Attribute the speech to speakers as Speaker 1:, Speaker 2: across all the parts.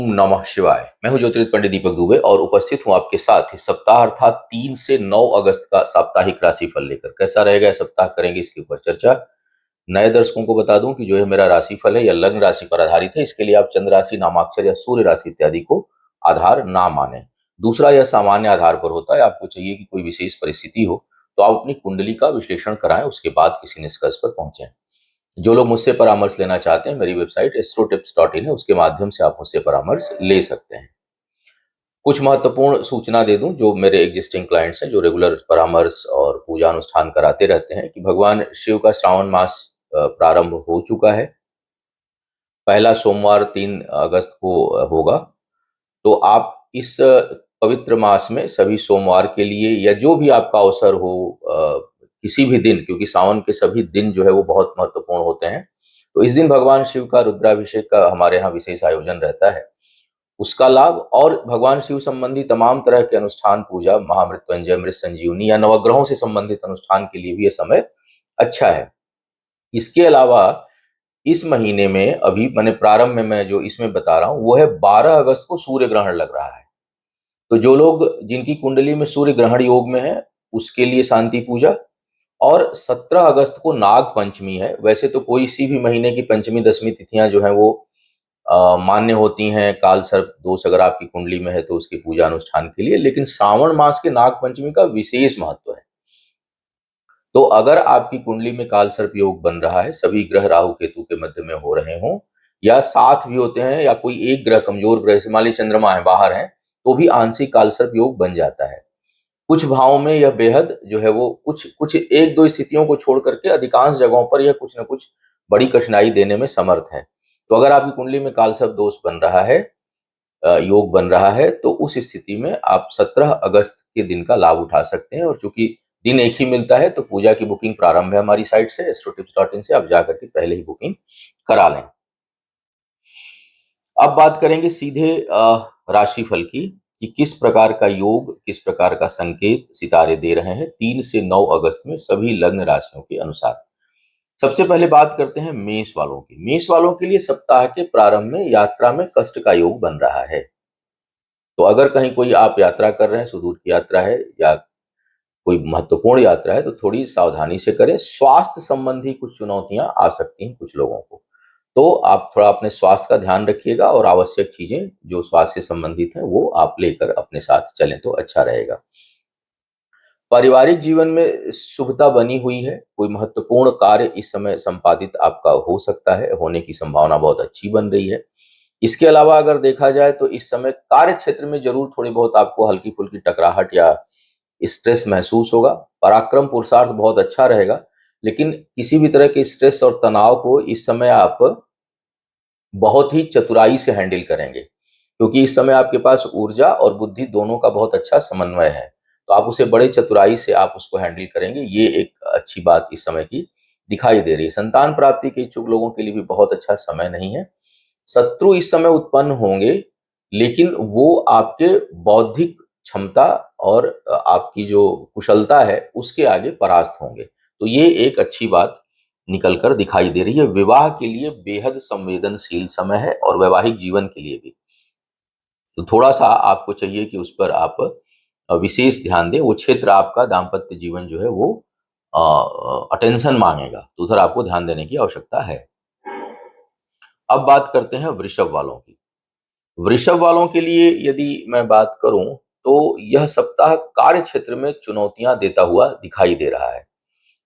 Speaker 1: ओम नमः शिवाय। मैं हूं ज्योतिर्विद पंडित दीपक दुबे और उपस्थित हूं आपके साथ इस सप्ताह अर्थात 3 से 9 अगस्त का साप्ताहिक राशिफल लेकर। कैसा रहेगा यह सप्ताह, करेंगे इसके ऊपर चर्चा। नए दर्शकों को बता दूं कि जो है मेरा राशिफल है यह लग्न राशि पर आधारित है। इसके लिए आप चंद्र राशि, नामाक्षर या सूर्य राशि इत्यादि को आधार ना माने। दूसरा, यह सामान्य आधार पर होता है। आपको चाहिए कि कोई विशेष परिस्थिति हो तो आप अपनी कुंडली का विश्लेषण कराएं, उसके बाद किसी निष्कर्ष पर पहुंचे। जो लोग मुझसे परामर्श लेना चाहते हैं, मेरी वेबसाइट astrotips.in है, उसके माध्यम से आप मुझसे परामर्श ले सकते हैं। कुछ महत्वपूर्ण सूचना दे दूं जो मेरे एग्जिस्टिंग क्लाइंट्स हैं, जो रेगुलर परामर्श और पूजा अनुष्ठान कराते रहते हैं, कि भगवान शिव का श्रावण मास प्रारंभ हो चुका है। पहला सोमवार 3 अगस्त को होगा। तो आप इस पवित्र मास में सभी सोमवार के लिए या जो भी आपका अवसर हो, किसी भी दिन, क्योंकि सावन के सभी दिन जो है वो बहुत महत्वपूर्ण होते हैं, तो इस दिन भगवान शिव का रुद्राभिषेक का हमारे यहाँ विशेष आयोजन रहता है। उसका लाभ और भगवान शिव संबंधी तमाम तरह के अनुष्ठान, पूजा, महामृत्युंजय, मृत संजीवनी या नवग्रहों से संबंधित अनुष्ठान के लिए भी यह समय अच्छा है। इसके अलावा इस महीने में अभी मैंने प्रारंभ में मैं जो इसमें बता रहा हूं वो है 12 अगस्त को सूर्य ग्रहण लग रहा है। तो जो लोग जिनकी कुंडली में सूर्य ग्रहण योग में है उसके लिए शांति पूजा। और 17 अगस्त को नाग पंचमी है। वैसे तो कोई सी भी महीने की पंचमी दशमी तिथियां जो हैं वो मान्य होती हैं काल सर्प दोष अगर आपकी कुंडली में है तो उसकी पूजा अनुष्ठान के लिए, लेकिन श्रावण मास के नाग पंचमी का विशेष महत्व है। तो अगर आपकी कुंडली में काल सर्प योग बन रहा है, सभी ग्रह राहु केतु के मध्य में हो रहे हों या साथ भी होते हैं, या कोई एक ग्रह कमजोर ग्रह से मान लीजिए चंद्रमा है बाहर है, तो भी आंशिक काल सर्प योग बन जाता है। कुछ भावों में यह बेहद जो है वो कुछ कुछ एक दो स्थितियों को छोड़ करके अधिकांश जगहों पर यह कुछ न कुछ बड़ी कठिनाई देने में समर्थ है। तो अगर आपकी कुंडली में कालसर्प दोष बन रहा है, योग बन रहा है, तो उस स्थिति में आप 17 अगस्त के दिन का लाभ उठा सकते हैं। और चूंकि दिन एक ही मिलता है तो पूजा की बुकिंग प्रारंभ है हमारी साइट से astrotips.in से, आप जाकर के पहले ही बुकिंग करा लें। अब बात करेंगे सीधे राशिफल की, कि किस प्रकार का योग, किस प्रकार का संकेत सितारे दे रहे हैं 3 से 9 अगस्त में सभी लग्न राशियों के अनुसार। सबसे पहले बात करते हैं मेष वालों की। मेष वालों के लिए सप्ताह के प्रारंभ में यात्रा में कष्ट का योग बन रहा है। तो अगर कहीं कोई आप यात्रा कर रहे हैं, सुदूर की यात्रा है या कोई महत्वपूर्ण यात्रा है, तो थोड़ी सावधानी से करें। स्वास्थ्य संबंधी कुछ चुनौतियां आ सकती हैं कुछ लोगों को, तो आप थोड़ा अपने स्वास्थ्य का ध्यान रखिएगा और आवश्यक चीजें जो स्वास्थ्य से संबंधित हैं वो आप लेकर अपने साथ चलें तो अच्छा रहेगा। पारिवारिक जीवन में शुभता बनी हुई है। कोई महत्वपूर्ण कार्य इस समय संपादित आपका हो सकता है, होने की संभावना बहुत अच्छी बन रही है। इसके अलावा अगर देखा जाए तो इस समय कार्य क्षेत्र में जरूर थोड़ी बहुत आपको हल्की फुल्की टकराहट या स्ट्रेस महसूस होगा। पराक्रम पुरुषार्थ बहुत अच्छा रहेगा, लेकिन किसी भी तरह के स्ट्रेस और तनाव को इस समय आप बहुत ही चतुराई से हैंडल करेंगे, क्योंकि इस समय आपके पास ऊर्जा और बुद्धि दोनों का बहुत अच्छा समन्वय है। तो आप उसे बड़े चतुराई से आप उसको हैंडल करेंगे, ये एक अच्छी बात इस समय की दिखाई दे रही है। संतान प्राप्ति के इच्छुक लोगों के लिए भी बहुत अच्छा समय नहीं है। शत्रु इस समय उत्पन्न होंगे, लेकिन वो आपके बौद्धिक क्षमता और आपकी जो कुशलता है उसके आगे परास्त होंगे। तो ये एक अच्छी बात निकल कर दिखाई दे रही है। विवाह के लिए बेहद संवेदनशील समय है और वैवाहिक जीवन के लिए भी। तो थोड़ा सा आपको चाहिए कि उस पर आप विशेष ध्यान दें। वो क्षेत्र आपका दाम्पत्य जीवन जो है वो अटेंशन मांगेगा, तो उधर आपको ध्यान देने की आवश्यकता है। अब बात करते हैं वृषभ वालों की। वृषभ वालों के लिए यदि मैं बात करूं तो यह सप्ताह कार्य क्षेत्र में चुनौतियां देता हुआ दिखाई दे रहा है।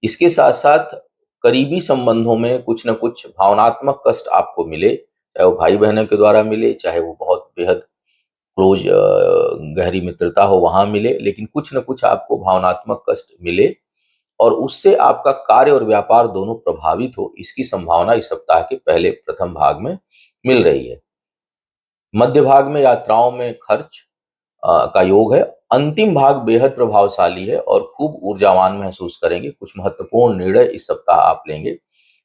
Speaker 1: इसके साथ साथ करीबी संबंधों में कुछ न कुछ भावनात्मक कष्ट आपको मिले, चाहे वो भाई बहनों के द्वारा मिले, चाहे वो बहुत बेहद क्लोज गहरी मित्रता हो वहां मिले, लेकिन कुछ न कुछ आपको भावनात्मक कष्ट मिले और उससे आपका कार्य और व्यापार दोनों प्रभावित हो, इसकी संभावना इस सप्ताह के पहले प्रथम भाग में मिल रही है। मध्य भाग में यात्राओं में खर्च का योग है। अंतिम भाग बेहद प्रभावशाली है और खूब ऊर्जावान महसूस करेंगे। कुछ महत्वपूर्ण निर्णय इस सप्ताह आप लेंगे।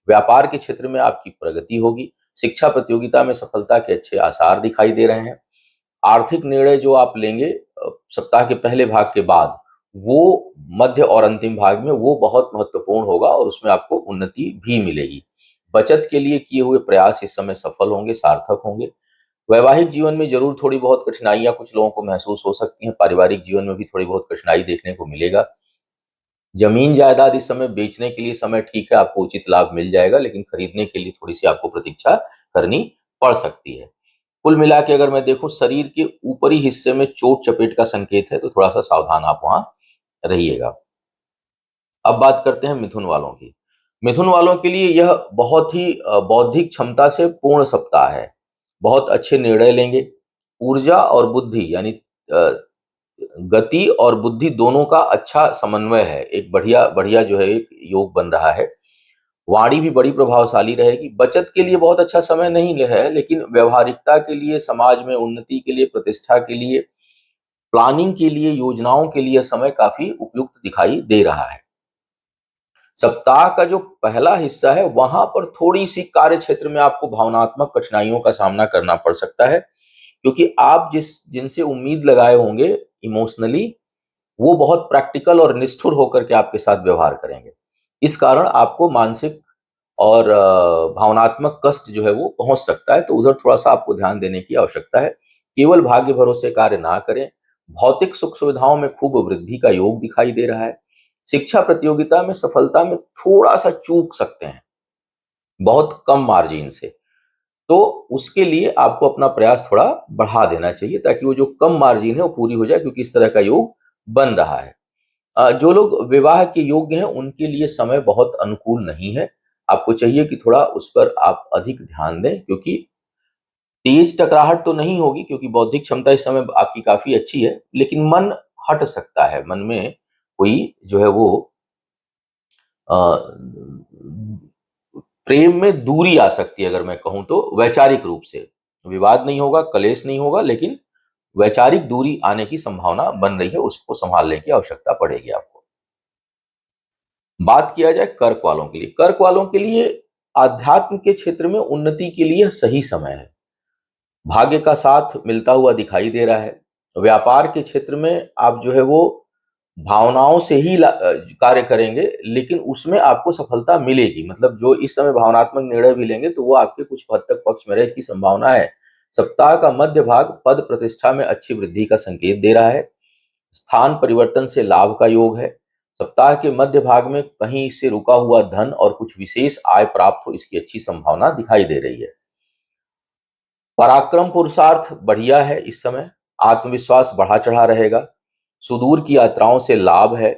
Speaker 1: व्यापार के क्षेत्र में आपकी प्रगति होगी। शिक्षा प्रतियोगिता में सफलता के अच्छे आसार दिखाई दे रहे हैं। आर्थिक निर्णय जो आप लेंगे सप्ताह के पहले भाग के बाद, वो मध्य और अंतिम भाग में वो बहुत महत्वपूर्ण होगा और उसमें आपको उन्नति भी मिलेगी। बचत के लिए किए हुए प्रयास इस समय सफल होंगे, सार्थक होंगे। वैवाहिक जीवन में जरूर थोड़ी बहुत कठिनाइयां कुछ लोगों को महसूस हो सकती हैं। पारिवारिक जीवन में भी थोड़ी बहुत कठिनाई देखने को मिलेगा। जमीन जायदाद इस समय बेचने के लिए समय ठीक है, आपको उचित लाभ मिल जाएगा, लेकिन खरीदने के लिए थोड़ी सी आपको प्रतीक्षा करनी पड़ सकती है। कुल मिला के अगर मैं देखूं, शरीर के ऊपरी हिस्से में चोट चपेट का संकेत है, तो थोड़ा सा सावधान आप वहां रहिएगा। अब बात करते हैं मिथुन वालों की। मिथुन वालों के लिए यह बहुत ही बौद्धिक क्षमता से पूर्ण सप्ताह है। बहुत अच्छे निर्णय लेंगे। ऊर्जा और बुद्धि यानी अ, गति और बुद्धि दोनों का अच्छा समन्वय है। एक बढ़िया बढ़िया जो है एक योग बन रहा है। वाणी भी बड़ी प्रभावशाली रहेगी। बचत के लिए बहुत अच्छा समय नहीं है, लेकिन व्यवहारिकता के लिए, समाज में उन्नति के लिए, प्रतिष्ठा के लिए, प्लानिंग के लिए, योजनाओं के लिए समय काफी उपयुक्त दिखाई दे रहा है। सप्ताह का जो पहला हिस्सा है, वहां पर थोड़ी सी कार्य क्षेत्र में आपको भावनात्मक कठिनाइयों का सामना करना पड़ सकता है, क्योंकि आप जिनसे उम्मीद लगाए होंगे इमोशनली, वो बहुत प्रैक्टिकल और निष्ठुर होकर के आपके साथ व्यवहार करेंगे। इस कारण आपको मानसिक और भावनात्मक कष्ट जो है वो पहुंच सकता है, तो उधर थोड़ा सा आपको ध्यान देने की आवश्यकता है। केवल भाग्य भरोसे कार्य ना करें। भौतिक सुख सुविधाओं में खूब वृद्धि का योग दिखाई दे रहा है। शिक्षा प्रतियोगिता में सफलता में थोड़ा सा चूक सकते हैं, बहुत कम मार्जिन से। तो उसके लिए आपको अपना प्रयास थोड़ा बढ़ा देना चाहिए, ताकि वो जो कम मार्जिन है वो पूरी हो जाए, क्योंकि इस तरह का योग बन रहा है। जो लोग विवाह के योग्य हैं, उनके लिए समय बहुत अनुकूल नहीं है। आपको चाहिए कि थोड़ा उस पर आप अधिक ध्यान दें, क्योंकि तेज टकराहट तो नहीं होगी, क्योंकि बौद्धिक क्षमता इस समय आपकी काफी अच्छी है, लेकिन मन हट सकता है। मन में कोई जो है वो अ, प्रेम में दूरी आ सकती है, अगर मैं कहूं तो वैचारिक रूप से। विवाद नहीं होगा, कलेश नहीं होगा, लेकिन वैचारिक दूरी आने की संभावना बन रही है। उसको संभालने की आवश्यकता पड़ेगी आपको। बात किया जाए कर्क वालों के लिए। कर्क वालों के लिए आध्यात्म के क्षेत्र में उन्नति के लिए सही समय है। भाग्य का साथ मिलता हुआ दिखाई दे रहा है। व्यापार के क्षेत्र में आप जो है वो भावनाओं से ही कार्य करेंगे, लेकिन उसमें आपको सफलता मिलेगी। मतलब जो इस समय भावनात्मक निर्णय भी लेंगे, तो वो आपके कुछ हद तक पक्ष में रहे, इसकी संभावना है। सप्ताह का मध्य भाग पद प्रतिष्ठा में अच्छी वृद्धि का संकेत दे रहा है। स्थान परिवर्तन से लाभ का योग है। सप्ताह के मध्य भाग में कहीं से रुका हुआ धन और कुछ विशेष आय प्राप्त हो, इसकी अच्छी संभावना दिखाई दे रही है। पराक्रम पुरुषार्थ बढ़िया है इस समय। आत्मविश्वास बढ़ा चढ़ा रहेगा। सुदूर की यात्राओं से लाभ है।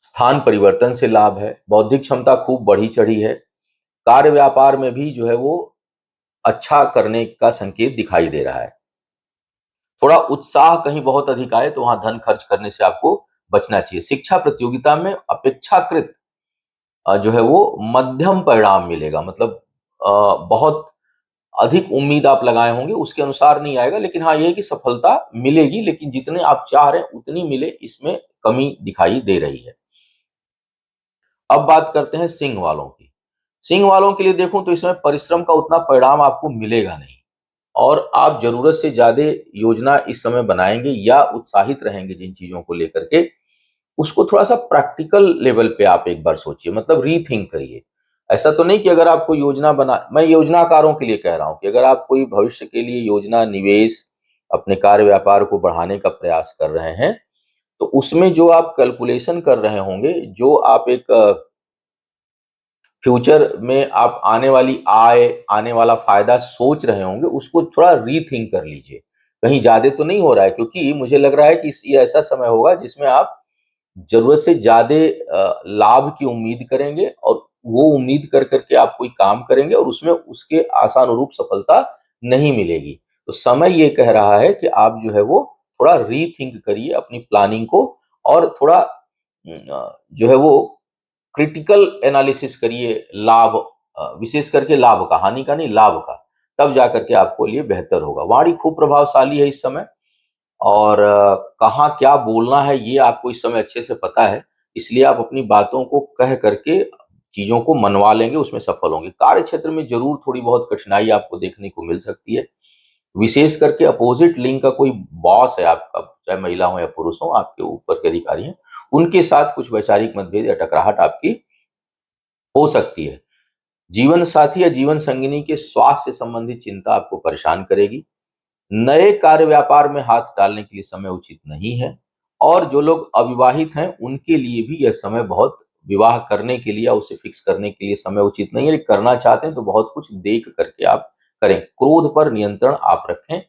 Speaker 1: स्थान परिवर्तन से लाभ है। बौद्धिक क्षमता खूब बढ़ी चढ़ी है। कार्य व्यापार में भी जो है वो अच्छा करने का संकेत दिखाई दे रहा है। थोड़ा उत्साह कहीं बहुत अधिक आए, तो वहां धन खर्च करने से आपको बचना चाहिए। शिक्षा प्रतियोगिता में अपेक्षाकृत जो है वो मध्यम परिणाम मिलेगा। मतलब बहुत अधिक उम्मीद आप लगाए होंगे, उसके अनुसार नहीं आएगा, लेकिन हाँ, ये है कि सफलता मिलेगी, लेकिन जितने आप चाह रहे हैं उतनी मिले, इसमें कमी दिखाई दे रही है। अब बात करते हैं सिंह वालों की। सिंह वालों के लिए देखूं तो इसमें परिश्रम का उतना परिणाम आपको मिलेगा नहीं, और आप जरूरत से ज्यादा योजना इस समय बनाएंगे या उत्साहित रहेंगे जिन चीजों को लेकर के, उसको थोड़ा सा प्रैक्टिकल लेवल पे आप एक बार सोचिए, मतलब रीथिंक करिए। ऐसा तो नहीं कि अगर आपको योजना बना, मैं योजनाकारों के लिए कह रहा हूं कि अगर आप कोई भविष्य के लिए योजना, निवेश, अपने कार्य व्यापार को बढ़ाने का प्रयास कर रहे हैं, तो उसमें जो आप कैलकुलेशन कर रहे होंगे, जो आप एक फ्यूचर में आप आने वाली आय, आने वाला फायदा सोच रहे होंगे, उसको थोड़ा रीथिंक कर लीजिए। कहीं ज्यादा तो नहीं हो रहा है, क्योंकि मुझे लग रहा है कि ये ऐसा समय होगा जिसमें आप जरूरत से ज्यादा लाभ की उम्मीद करेंगे, और वो उम्मीद कर करके आप कोई काम करेंगे, और उसमें उसके आशानुरूप सफलता नहीं मिलेगी। तो समय ये कह रहा है कि आप जो है वो थोड़ा रीथिंक करिए अपनी प्लानिंग को, और थोड़ा जो है वो क्रिटिकल एनालिसिस करिए। लाभ, विशेष करके लाभ का, हानि का नहीं, लाभ का। तब जाकर के आपको लिए बेहतर होगा। वाणी खूब प्रभावशाली है इस समय, और कहाँ क्या बोलना है ये आपको इस समय अच्छे से पता है, इसलिए आप अपनी बातों को कह करके चीजों को मनवा लेंगे, उसमें सफल होंगे। कार्य क्षेत्र में जरूर थोड़ी बहुत कठिनाई आपको देखने को मिल सकती है। विशेष करके अपोजिट लिंग का कोई बॉस है आपका, चाहे महिला हो या पुरुष हो, आपके ऊपर के अधिकारी हैं, उनके साथ कुछ वैचारिक मतभेद या टकराहट आपकी हो सकती है। जीवन साथी या जीवन संगिनी के स्वास्थ्य से संबंधित चिंता आपको परेशान करेगी। नए कार्य व्यापार में हाथ डालने के लिए समय उचित नहीं है। और जो लोग अविवाहित हैं उनके लिए भी यह समय बहुत, विवाह करने के लिए या उसे फिक्स करने के लिए समय उचित नहीं है। लेकिन करना चाहते हैं तो बहुत कुछ देख करके आप करें। क्रोध पर नियंत्रण आप रखें।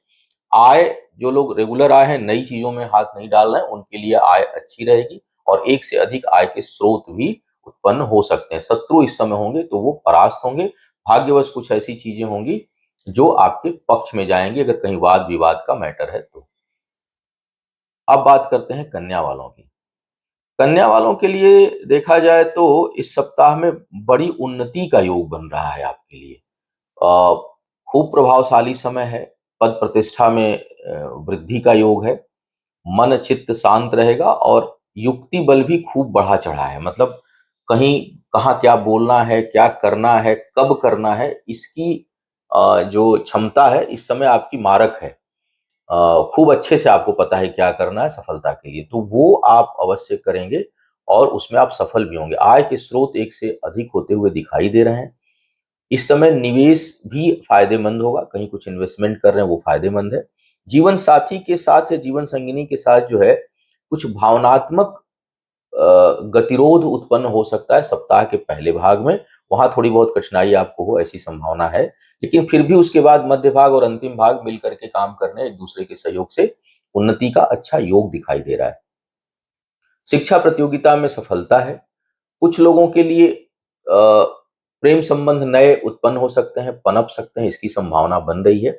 Speaker 1: आय, जो लोग रेगुलर आय है, नई चीजों में हाथ नहीं डाल रहे हैं, उनके लिए आय अच्छी रहेगी और एक से अधिक आय के स्रोत भी उत्पन्न हो सकते हैं। शत्रु इस समय होंगे तो वो परास्त होंगे। भाग्यवश कुछ ऐसी चीजें होंगी जो आपके पक्ष में जाएंगी, अगर कहीं वाद विवाद का मैटर है तो। अब बात करते हैं कन्या वालों की। कन्या वालों के लिए देखा जाए तो इस सप्ताह में बड़ी उन्नति का योग बन रहा है आपके लिए। अ, खूब प्रभावशाली समय है। पद प्रतिष्ठा में वृद्धि का योग है। मन चित्त शांत रहेगा और युक्ति बल भी खूब बढ़ा चढ़ा है। मतलब कहीं कहाँ क्या बोलना है, क्या करना है, कब करना है, इसकी जो क्षमता है इस समय आपकी मारक है। खूब अच्छे से आपको पता है क्या करना है सफलता के लिए, तो वो आप अवश्य करेंगे और उसमें आप सफल भी होंगे। आय के स्रोत एक से अधिक होते हुए दिखाई दे रहे हैं। इस समय निवेश भी फायदेमंद होगा। कहीं कुछ इन्वेस्टमेंट कर रहे हैं वो फायदेमंद है। जीवन साथी के साथ या जीवन संगिनी के साथ जो है कुछ भावनात्मक गतिरोध उत्पन्न हो सकता है सप्ताह के पहले भाग में। वहां थोड़ी बहुत कठिनाई आपको हो ऐसी संभावना है। लेकिन फिर भी उसके बाद मध्य भाग और अंतिम भाग मिलकर के काम करने, एक दूसरे के सहयोग से उन्नति का अच्छा योग दिखाई दे रहा है। शिक्षा प्रतियोगिता में सफलता है। कुछ लोगों के लिए प्रेम संबंध नए उत्पन्न हो सकते हैं, पनप सकते हैं, इसकी संभावना बन रही है।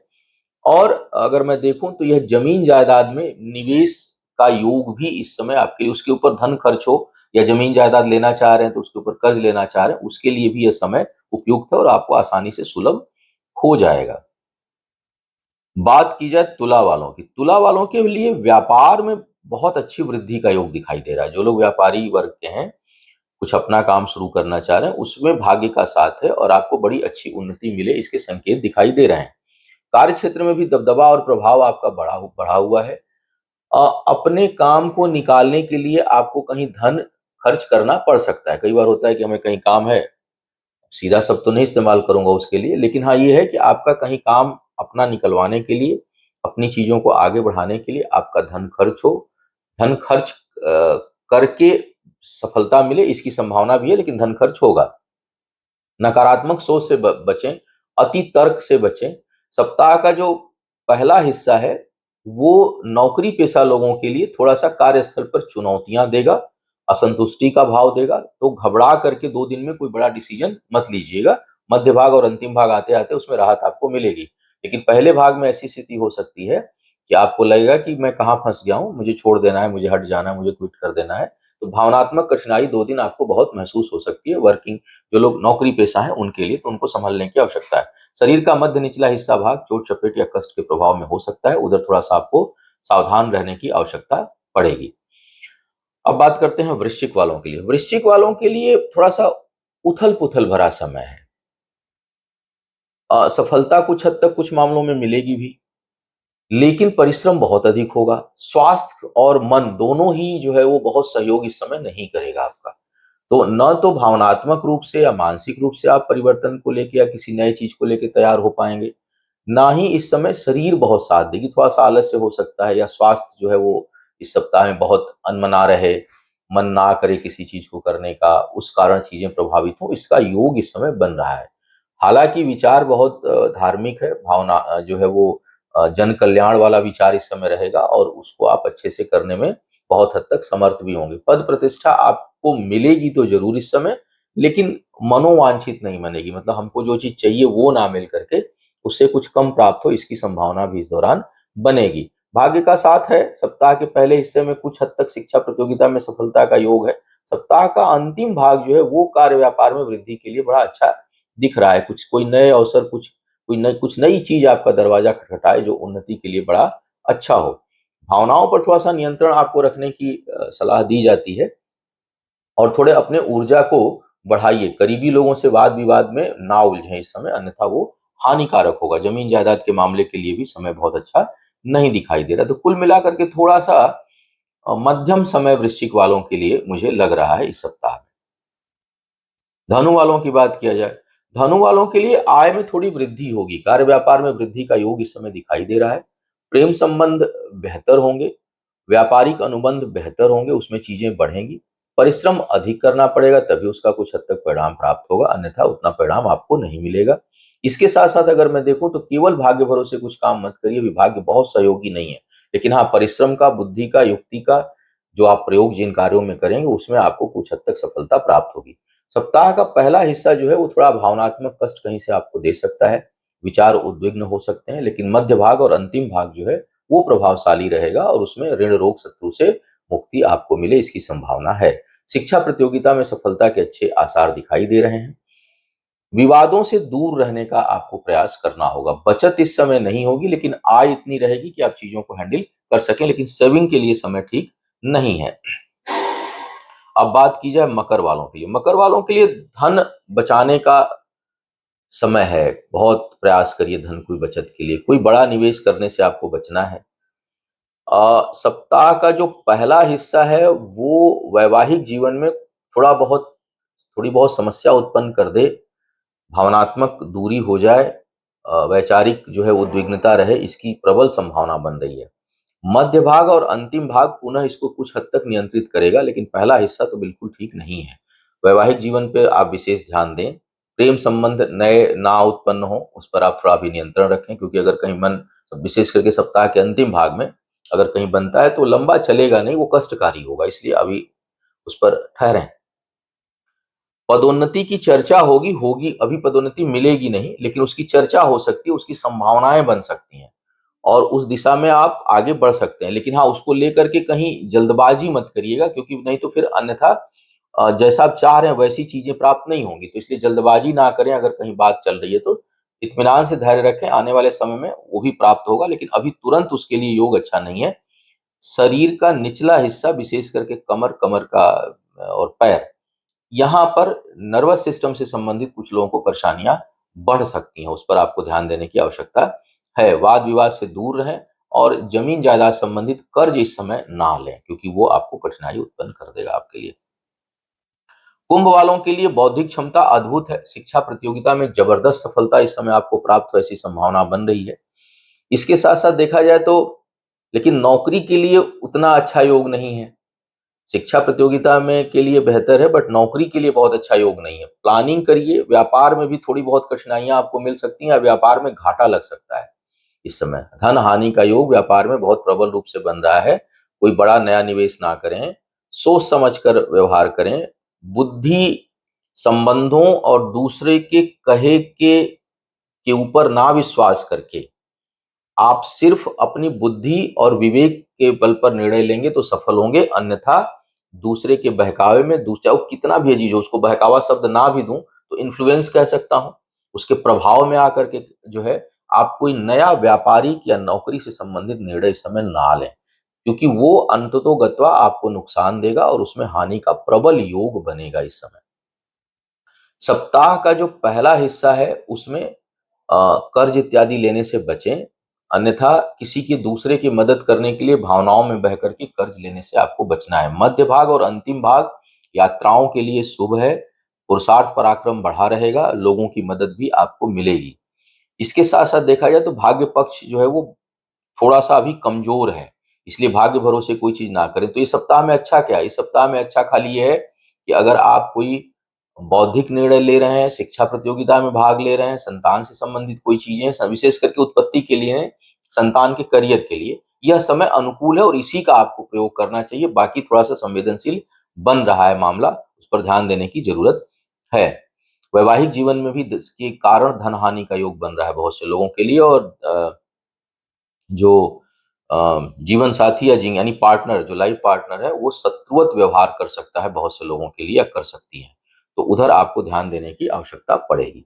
Speaker 1: और अगर मैं देखूं तो यह जमीन जायदाद में निवेश का योग भी इस समय आपके लिए, उसके ऊपर धन खर्च हो या जमीन जायदाद लेना चाह रहे हैं तो उसके ऊपर कर्ज लेना चाह रहे हैं, उसके लिए भी यह समय उपयुक्त है और आपको आसानी से सुलभ हो जाएगा। बात की जाए तुला वालों की। तुला वालों के लिए व्यापार में बहुत अच्छी वृद्धि का योग दिखाई दे रहा है। जो लोग व्यापारी वर्ग के हैं, कुछ अपना काम शुरू करना चाह रहे हैं, उसमें भाग्य का साथ है और आपको बड़ी अच्छी उन्नति मिले इसके संकेत दिखाई दे रहे हैं। कार्य क्षेत्र में भी दबदबा और प्रभाव आपका बढ़ा हुआ है। अपने काम को निकालने के लिए आपको कहीं धन खर्च करना पड़ सकता है। कई बार होता है कि हमें कहीं काम है, सीधा शब्द तो नहीं इस्तेमाल करूंगा उसके लिए, लेकिन हाँ ये है कि आपका कहीं काम अपना निकलवाने के लिए, अपनी चीजों को आगे बढ़ाने के लिए आपका धन खर्च हो। धन खर्च करके सफलता मिले इसकी संभावना भी है, लेकिन धन खर्च होगा। नकारात्मक सोच से बचें, अति तर्क से बचें। सप्ताह का जो पहला हिस्सा है वो नौकरी पेशा लोगों के लिए थोड़ा-सा कार्यस्थल पर चुनौतियाँ देगा, असंतुष्टि का भाव देगा, तो घबरा करके 2 दिन में कोई बड़ा डिसीजन मत लीजिएगा। मध्य भाग और अंतिम भाग आते-आते उसमें राहत आपको मिलेगी। लेकिन पहले भाग में ऐसी स्थिति हो सकती है कि आपको लगेगा कि मैं कहाँ फँस गया हूँ, मुझे छोड़ देना है, मुझे हट जाना है, मुझे क्विट कर देना है। तो भावनात्मक कठिनाई 2 दिन आपको बहुत महसूस हो सकती है। वर्किंग जो लोग नौकरी पेशा हैं उनके लिए, तो उनको संभलने की आवश्यकता है। शरीर का मध्य निचला हिस्सा भाग चोट चपेट या कष्ट के प्रभाव में हो सकता है, उधर थोड़ा सा आपको सावधान रहने की आवश्यकता पड़ेगी। अब बात करते हैं वृश्चिक वालों के लिए। वृश्चिक वालों के लिए थोड़ा सा उथल पुथल भरा समय है। सफलता कुछ हद तक कुछ मामलों में मिलेगी भी, लेकिन परिश्रम बहुत अधिक होगा। स्वास्थ्य और मन दोनों ही जो है वो बहुत सहयोग इस समय नहीं करेगा आपका। तो न तो भावनात्मक रूप से या मानसिक रूप से आप परिवर्तन को लेके या किसी नए चीज को लेके तैयार हो पाएंगे, ना ही इस समय शरीर बहुत साथ देगी। थोड़ा सा आलस्य हो सकता है या स्वास्थ्य जो है वो इस सप्ताह में बहुत अनमना रहे, मन ना करे किसी चीज को करने का, उस कारण चीजें प्रभावित हो, इसका योग इस समय बन रहा है। हालांकि विचार बहुत धार्मिक है, भावना जो है वो जन कल्याण वाला विचार इस समय रहेगा और उसको आप अच्छे से करने में बहुत हद तक समर्थ भी होंगे। पद प्रतिष्ठा आपको मिलेगी तो जरूर इस समय, लेकिन मनोवांछित नहीं बनेगी। मतलब हमको जो चीज चाहिए वो ना मिल करके उससे कुछ कम प्राप्त हो, इसकी संभावना भी इस दौरान बनेगी। भाग्य का साथ है। सप्ताह के पहले हिस्से में कुछ हद तक शिक्षा प्रतियोगिता में सफलता का योग है। सप्ताह का अंतिम भाग जो है वो कार्य व्यापार में वृद्धि के लिए बड़ा अच्छा दिख रहा है। कुछ कोई नए अवसर, कुछ नई चीज आपका दरवाजा खटखटाए जो उन्नति के लिए बड़ा अच्छा हो। भावनाओं पर थोड़ा सा नियंत्रण आपको रखने की सलाह दी जाती है और थोड़े अपने ऊर्जा को बढ़ाइए। करीबी लोगों से वाद विवाद में ना उलझें इस समय, अन्यथा वो हानिकारक होगा। जमीन जायदाद के मामले के लिए भी समय बहुत अच्छा नहीं दिखाई दे रहा। तो कुल मिलाकर के थोड़ा सा मध्यम समय वृश्चिक वालों के लिए मुझे लग रहा है इस सप्ताह में। धनु वालों की बात किया जाए, धनु वालों के लिए आय में थोड़ी वृद्धि होगी, कार्य व्यापार में वृद्धि का योग इस समय दिखाई दे रहा है। प्रेम संबंध बेहतर होंगे, व्यापारिक अनुबंध बेहतर होंगे, उसमें चीजें बढ़ेंगी। परिश्रम अधिक करना पड़ेगा तभी उसका कुछ हद तक परिणाम प्राप्त होगा, अन्यथा उतना परिणाम आपको नहीं मिलेगा। इसके साथ साथ अगर मैं देखूं तो केवल भाग्य भरोसे कुछ काम मत करिए, विभाग्य बहुत सहयोगी नहीं है। लेकिन हाँ, परिश्रम का, बुद्धि का, युक्ति का जो आप प्रयोग जिन कार्यों में करेंगे उसमें आपको कुछ हद तक सफलता प्राप्त होगी। सप्ताह का पहला हिस्सा जो है वो थोड़ा भावनात्मक कष्ट कहीं से आपको दे सकता है, विचार उद्विग्न हो सकते हैं, लेकिन मध्य भाग और अंतिम भाग जो है वो प्रभावशाली रहेगा और उसमें ऋण रोग शत्रु से मुक्ति आपको मिले इसकी संभावना है। शिक्षा प्रतियोगिता में सफलता के अच्छे आसार दिखाई दे रहे हैं। विवादों से दूर रहने का आपको प्रयास करना होगा। बचत इस समय नहीं होगी, लेकिन आय इतनी रहेगी कि आप चीजों को हैंडल कर सकें, लेकिन सेविंग के लिए समय ठीक नहीं है। अब बात की जाए मकर वालों के लिए। मकर वालों के लिए धन बचाने का समय है। बहुत प्रयास करिए धन की बचत के लिए, कोई बड़ा निवेश करने से आपको बचना है। सप्ताह का जो पहला हिस्सा है वो वैवाहिक जीवन में थोड़ी बहुत समस्या उत्पन्न कर दे, भावनात्मक दूरी हो जाए, वैचारिक जो है उद्विग्नता रहे, इसकी प्रबल संभावना बन रही है। मध्य भाग और अंतिम भाग पुनः इसको कुछ हद तक नियंत्रित करेगा, लेकिन पहला हिस्सा तो बिल्कुल ठीक नहीं है। वैवाहिक जीवन पे आप विशेष ध्यान दें। प्रेम संबंध नए ना उत्पन्न हो, उस पर आप थोड़ा भी नियंत्रण रखें, क्योंकि अगर कहीं मन, विशेष करके सप्ताह के अंतिम भाग में अगर कहीं बनता है तो लंबा चलेगा नहीं, वो कष्टकारी होगा, इसलिए अभी उस पर ठहरें। पदोन्नति की चर्चा होगी होगी अभी पदोन्नति मिलेगी नहीं, लेकिन उसकी चर्चा हो सकती है, उसकी संभावनाएं बन सकती हैं और उस दिशा में आप आगे बढ़ सकते हैं। लेकिन हाँ, उसको लेकर के कहीं जल्दबाजी मत करिएगा, क्योंकि नहीं तो फिर अन्यथा जैसा आप चाह रहे हैं वैसी चीजें प्राप्त नहीं होंगी। तो इसलिए जल्दबाजी ना करें, अगर कहीं बात चल रही है तो इत्मीनान से धैर्य रखें, आने वाले समय में वो भी प्राप्त होगा, लेकिन अभी तुरंत उसके लिए योग अच्छा नहीं है। शरीर का निचला हिस्सा, विशेष करके कमर, कमर का और पैर, यहाँ पर नर्वस सिस्टम से संबंधित कुछ लोगों को परेशानियां बढ़ सकती हैं, उस पर आपको ध्यान देने की आवश्यकता है। वाद विवाद से दूर रहें और जमीन जायदाद संबंधित कर्ज इस समय ना लें, क्योंकि वो आपको कठिनाई उत्पन्न कर देगा आपके लिए। कुंभ वालों के लिए बौद्धिक क्षमता अद्भुत है। शिक्षा प्रतियोगिता में जबरदस्त सफलता इस समय आपको प्राप्त हो, ऐसी संभावना बन रही है। इसके साथ साथ देखा जाए तो लेकिन नौकरी के लिए उतना अच्छा योग नहीं है। शिक्षा प्रतियोगिता में के लिए बेहतर है, बट नौकरी के लिए बहुत अच्छा योग नहीं है। प्लानिंग करिए। व्यापार में भी थोड़ी बहुत कठिनाइयां आपको मिल सकती हैं, व्यापार में घाटा लग सकता है। इस समय धन हानि का योग व्यापार में बहुत प्रबल रूप से बन रहा है। कोई बड़ा नया निवेश ना करें, सोच समझ कर व्यवहार करें। बुद्धि, संबंधों और दूसरे के कहे के ऊपर ना विश्वास करके आप सिर्फ अपनी बुद्धि और विवेक के बल पर निर्णय लेंगे तो सफल होंगे, अन्यथा दूसरे के बहकावे में, दूसरा वो कितना भी अजीज हो, उसको बहकावा शब्द ना भी दूं तो इन्फ्लुएंस कह सकता हूं, उसके प्रभाव में आकर के जो है आप कोई नया व्यापारिक या नौकरी से संबंधित निर्णय इस समय ना लें, क्योंकि वो अंततोगत्वा आपको नुकसान देगा और उसमें हानि का प्रबल योग बनेगा इस समय। सप्ताह का जो पहला हिस्सा है उसमें कर्ज इत्यादि लेने से बचें, अन्यथा किसी की दूसरे की मदद करने के लिए भावनाओं में बह करके कर्ज लेने से आपको बचना है। मध्य भाग और अंतिम भाग यात्राओं के लिए शुभ है। पुरुषार्थ पराक्रम बढ़ा रहेगा, लोगों की मदद भी आपको मिलेगी। इसके साथ साथ देखा जाए तो भाग्य पक्ष जो है वो थोड़ा सा अभी कमजोर है, इसलिए भाग्य भरोसे कोई चीज ना करें। तो इस सप्ताह में अच्छा क्या है? इस सप्ताह में अच्छा खाली ये है कि अगर आप कोई बौद्धिक निर्णय ले रहे हैं, शिक्षा प्रतियोगिता में भाग ले रहे हैं, संतान से संबंधित कोई चीजें, विशेष करके उत्पत्ति के लिए, संतान के करियर के लिए यह समय अनुकूल है और इसी का आपको प्रयोग करना चाहिए। बाकी थोड़ा सा संवेदनशील बन रहा है मामला, उस पर ध्यान देने की जरूरत है। वैवाहिक जीवन में भी इसके कारण धन हानि का योग बन रहा है बहुत से लोगों के लिए, और जो जीवन साथी या यानी पार्टनर, जो लाइफ पार्टनर है, वो शत्रुवत व्यवहार कर सकता है बहुत से लोगों के लिए, या कर सकती है, तो उधर आपको ध्यान देने की आवश्यकता पड़ेगी।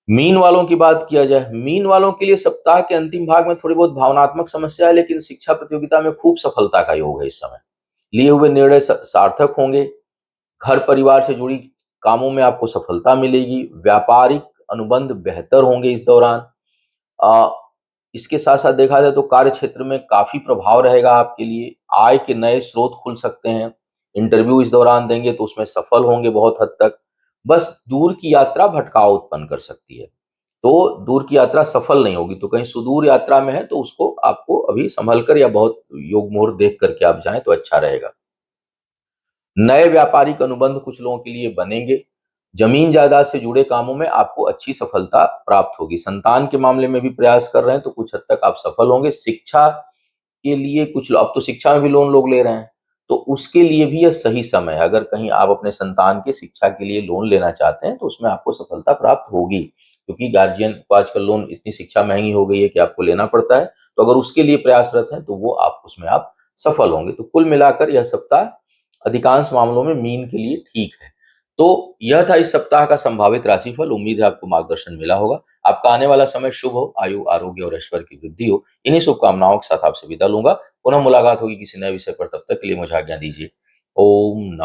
Speaker 1: मीन वालों की बात किया जाए, मीन वालों के लिए सप्ताह के अंतिम भाग में थोड़ी बहुत भावनात्मक समस्या है, लेकिन शिक्षा प्रतियोगिता में खूब सफलता का योग है इस समय। लिए हुए निर्णय सार्थक होंगे। घर परिवार से जुड़ी कामों में आपको सफलता मिलेगी। व्यापारिक अनुबंध बेहतर होंगे इस दौरान। अ, इसके साथ साथ देखा जाए तो कार्य क्षेत्र में काफी प्रभाव रहेगा आपके लिए। आय के नए स्रोत खुल सकते हैं। इंटरव्यू इस दौरान देंगे तो उसमें सफल होंगे बहुत हद तक। बस दूर की यात्रा भटकाव उत्पन्न कर सकती है। तो दूर की यात्रा सफल नहीं होगी, तो कहीं सुदूर यात्रा में है तो उसको आपको अभी संभल कर या बहुत योग मुहूर्त देख करके आप जाएं तो अच्छा रहेगा। नए व्यापारिक अनुबंध कुछ लोगों के लिए बनेंगे। जमीन जायदाद से जुड़े कामों में आपको अच्छी सफलता प्राप्त होगी। संतान के मामले में भी प्रयास कर रहे हैं तो कुछ हद तक आप सफल होंगे। शिक्षा के लिए कुछ अब तो शिक्षा में भी लोन लोग ले रहे हैं, तो उसके लिए भी यह सही समय है। अगर कहीं आप अपने संतान के शिक्षा के लिए लोन लेना चाहते हैं तो उसमें आपको सफलता प्राप्त होगी, क्योंकि गार्जियन को आजकल लोन, इतनी शिक्षा महंगी हो गई है कि आपको लेना पड़ता है। तो अगर उसके लिए प्रयासरत हैं तो वो आप उसमें आप सफल होंगे। तो कुल मिलाकर यह सप्ताह अधिकांश मामलों में मीन के लिए ठीक है। तो यह था इस सप्ताह का संभावित राशिफल। उम्मीद है आपको मार्गदर्शन मिला होगा। आपका आने वाला समय शुभ हो, आयु आरोग्य और ऐश्वर्य की वृद्धि हो। इन्हीं शुभकामनाओं के साथ आपसे विदा लूंगा। पुनः मुलाकात होगी किसी नए विषय पर, तब तक के लिए मुझे आज्ञा दीजिए। ओम नमः